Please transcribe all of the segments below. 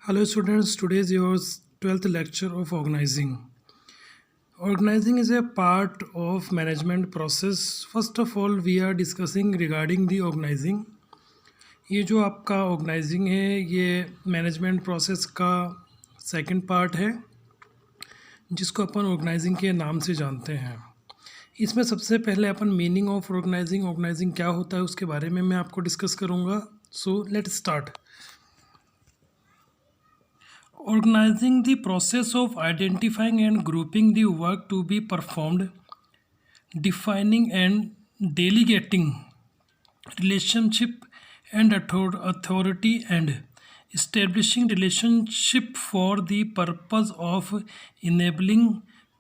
Hello students, today is your 12th lecture of organizing. Organizing is a part of management process. First of all, we are discussing regarding the organizing. ये जो आपका organising है ये management process का second part है जिसको अपन organising के नाम से जानते हैं। इसमें सबसे पहले अपन मीनिंग ऑफ ऑर्गेनाइजिंग क्या होता है उसके बारे में मैं आपको डिस्कस करूँगा। So let's start. Organizing the process of identifying and grouping the work to be performed, defining and delegating relationship and authority, and establishing relationship for the purpose of enabling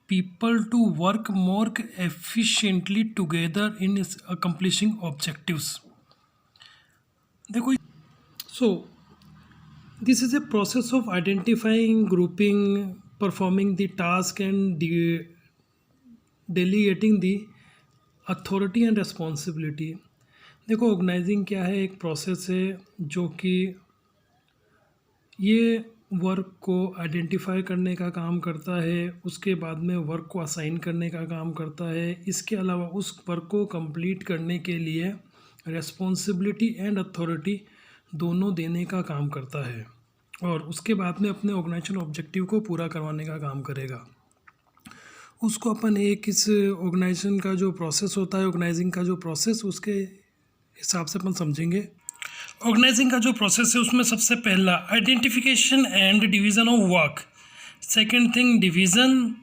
people to work more efficiently together in accomplishing objectives। देखो, so this is a process of identifying, grouping, performing the task and delegating the authority and responsibility। देखो organising क्या है, एक process है जो कि ये work को आइडेंटिफाई करने का काम करता है, उसके बाद में वर्क को असाइन करने का काम करता है। इसके अलावा उस वर्क को कंप्लीट करने के लिए रेस्पॉन्सिबिलिटी एंड अथॉरिटी दोनों देने का काम करता है और उसके बाद में अपने ऑर्गेनाइजेशन ऑब्जेक्टिव को पूरा करवाने का काम करेगा। उसको अपन एक इस ऑर्गेनाइजेशन का जो प्रोसेस होता है, ऑर्गेनाइजिंग का जो प्रोसेस, उसके हिसाब से अपन समझेंगे। ऑर्गेनाइजिंग का जो प्रोसेस है उसमें सबसे पहला identification and division of work, second thing division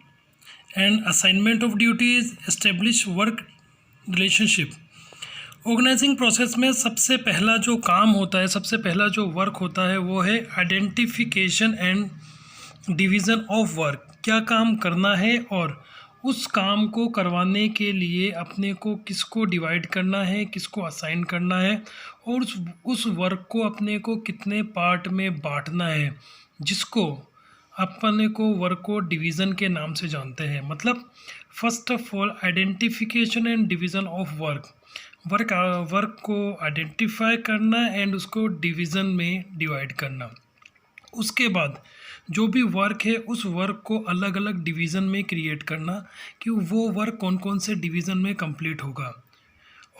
and assignment of duties, establish work relationship. Organizing process में सबसे पहला जो काम होता है, सबसे पहला जो वर्क होता है वो है identification and division of work. क्या काम करना है और उस काम को करवाने के लिए अपने को किसको डिवाइड करना है, किसको असाइन करना है और उस वर्क को अपने को कितने पार्ट में बांटना है, जिसको अपने को वर्क को डिवीज़न के नाम से जानते हैं। मतलब first of all identification and division of work को आइडेंटिफाई करना एंड उसको डिवीज़न में डिवाइड करना। उसके बाद जो भी वर्क है उस वर्क को अलग अलग डिवीज़न में क्रिएट करना कि वो वर्क कौन कौन से डिवीज़न में कंप्लीट होगा।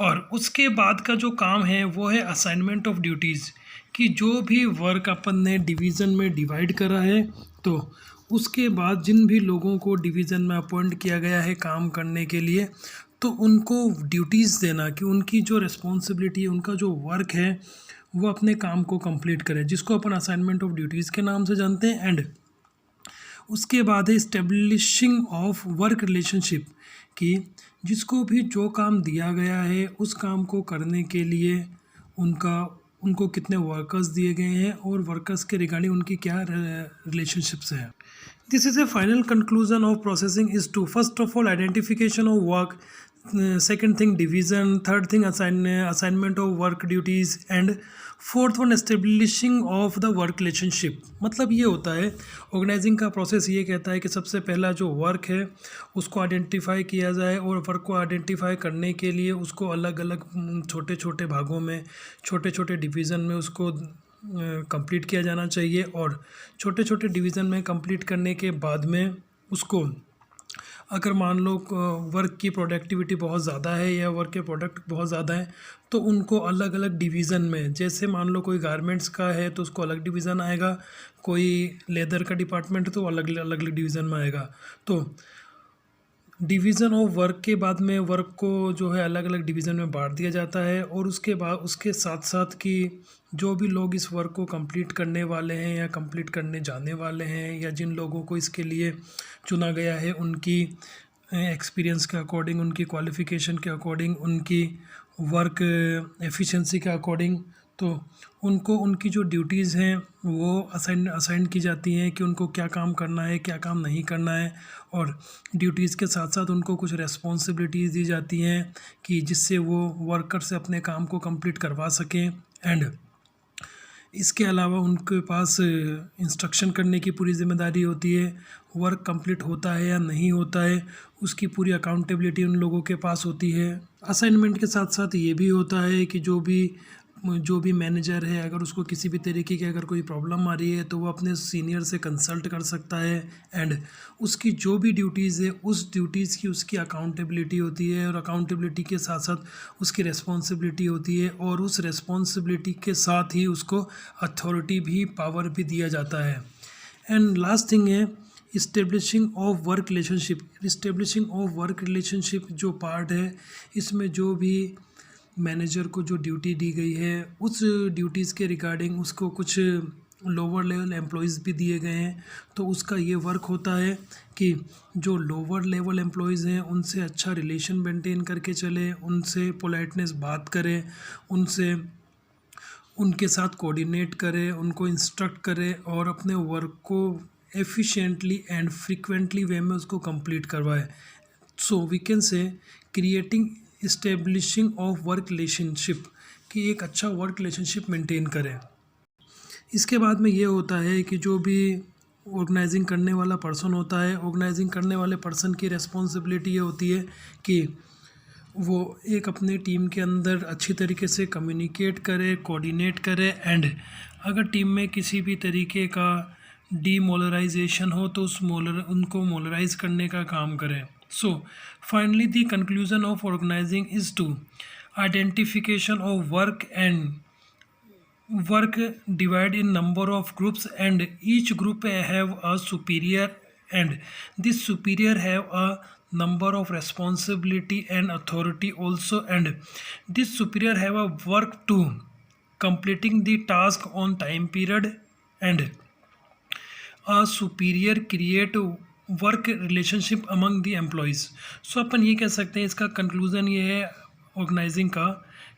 और उसके बाद का जो काम है वो है असाइनमेंट ऑफ ड्यूटीज़, कि जो भी वर्क अपन ने डिवीज़न में डिवाइड करा है तो उसके बाद जिन भी लोगों को डिवीज़न में अपॉइंट किया गया है काम करने के लिए, तो उनको ड्यूटीज़ देना कि उनकी जो रिस्पॉन्सिबिलिटी है, उनका जो वर्क है वो अपने काम को कंप्लीट करें, जिसको अपन असाइनमेंट ऑफ ड्यूटीज़ के नाम से जानते हैं। एंड उसके बाद है इस्टेब्लिशिंग ऑफ वर्क रिलेशनशिप, कि जिसको भी जो काम दिया गया है उस काम को करने के लिए उनको कितने वर्कर्स दिए गए हैं और वर्कर्स के रिगार्डिंग उनकी क्या रिलेशनशिप्स हैं। This is a final conclusion of processing is to first of all identification of work, second thing division, third thing assignment of work duties, and fourth one establishing of the work relationship। मतलब ये होता है organising का process, ये कहता है कि सबसे पहला जो वर्क है उसको आइडेंटिफाई किया जाए और वर्क को आइडेंटिफाई करने के लिए उसको अलग अलग छोटे छोटे भागों में, छोटे छोटे डिवीज़न में उसको कंप्लीट किया जाना चाहिए। और छोटे छोटे डिवीज़न में कंप्लीट करने के बाद में उसको, अगर मान लो वर्क की प्रोडक्टिविटी बहुत ज़्यादा है या वर्क के प्रोडक्ट बहुत ज़्यादा है, तो उनको अलग अलग डिवीज़न में, जैसे मान लो कोई गारमेंट्स का है तो उसको अलग डिवीज़न आएगा, कोई लेदर का डिपार्टमेंट तो अलग अलग डिवीज़न में आएगा। तो डिवीज़न ऑफ वर्क के बाद में वर्क को जो है अलग अलग डिवीज़न में बांट दिया जाता है और उसके बाद उसके साथ साथ कि जो भी लोग इस वर्क को कंप्लीट करने वाले हैं या कंप्लीट करने जाने वाले हैं या जिन लोगों को इसके लिए चुना गया है, उनकी एक्सपीरियंस के अकॉर्डिंग, उनकी क्वालिफ़िकेशन के अकॉर्डिंग, उनकी वर्क एफिशिएंसी के अकॉर्डिंग, तो उनको उनकी जो ड्यूटीज़ हैं वो असाइन की जाती हैं कि उनको क्या काम करना है, क्या काम नहीं करना है। और ड्यूटीज़ के साथ साथ उनको कुछ रेस्पॉन्सिबिलिटीज़ दी जाती हैं कि जिससे वो वर्कर से अपने काम को कंप्लीट करवा सकें। एंड इसके अलावा उनके पास इंस्ट्रक्शन करने की पूरी जिम्मेदारी होती है, वर्क कंप्लीट होता है या नहीं होता है उसकी पूरी अकाउंटेबिलिटी उन लोगों के पास होती है। असाइनमेंट के साथ साथ ये भी होता है कि जो भी जो भी मैनेजर है अगर उसको किसी भी तरीके की अगर कोई प्रॉब्लम आ रही है तो वो अपने सीनियर से कंसल्ट कर सकता है एंड उसकी जो भी ड्यूटीज़ है उस ड्यूटीज़ की उसकी अकाउंटेबिलिटी होती है और अकाउंटेबिलिटी के साथ साथ उसकी रिस्पॉन्सिबिलिटी होती है और उस रिस्पॉन्सिबिलिटी के साथ ही उसको अथॉरिटी भी पावर भी दिया जाता है। एंड लास्ट थिंग है establishing of work relationship. Establishing of work relationship जो पार्ट है इसमें जो भी मैनेजर को जो ड्यूटी दी गई है उस ड्यूटीज़ के रिगार्डिंग उसको कुछ लोअर लेवल एम्प्लॉयज़ भी दिए गए हैं, तो उसका ये वर्क होता है कि जो लोअर लेवल एम्प्लॉयज़ हैं उनसे अच्छा रिलेशन मेंटेन करके चले, उनसे पोलाइटनेस बात करें, उनसे उनके साथ कोऑर्डिनेट करे, उनको इंस्ट्रक्ट करे और अपने वर्क को एफिशिएंटली एंड फ्रीक्वेंटली वे में उसको कंप्लीट करवाए। So we can say creating establishing of work relationship कि एक अच्छा वर्क रिलेशनशिप मेंटेन करें। इसके बाद में ये होता है कि जो भी ऑर्गेनाइजिंग करने वाला पर्सन होता है, ऑर्गेनाइजिंग करने वाले पर्सन की रिस्पॉन्सिबिलिटी ये होती है कि वो एक अपने टीम के अंदर अच्छी तरीके से कम्युनिकेट करे, कोऑर्डिनेट करे एंड अगर टीम में किसी भी तरीके का डीमोलराइजेशन हो तो उनको मोलराइज करने का काम करें। So finally the conclusion of organizing is to identification of work and work divide in number of groups and each group have a superior and this superior have a number of responsibility and authority also and this superior have a work to completing the task on time period and a superior create work relationship among the employees. So अपन ये कह सकते हैं इसका conclusion ये है organising का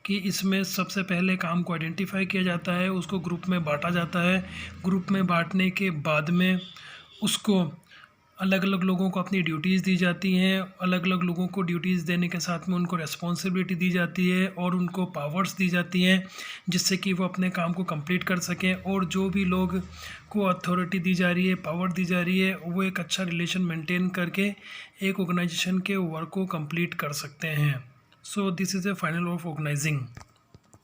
कि इसमें सबसे पहले काम को आइडेंटिफाई किया जाता है, उसको ग्रुप में बांटा जाता है, ग्रुप में बांटने के बाद में उसको अलग अलग लोगों को अपनी ड्यूटीज़ दी जाती हैं, अलग अलग लोगों को ड्यूटीज़ देने के साथ में उनको रिस्पॉन्सिबिलिटी दी जाती है और उनको पावर्स दी जाती हैं जिससे कि वो अपने काम को कंप्लीट कर सकें और जो भी लोग को अथॉरिटी दी जा रही है, पावर दी जा रही है, वो एक अच्छा रिलेशन मेंटेन करके एक ऑर्गेनाइजेशन के वर्क को कंप्लीट कर सकते हैं। So this is a final of organising.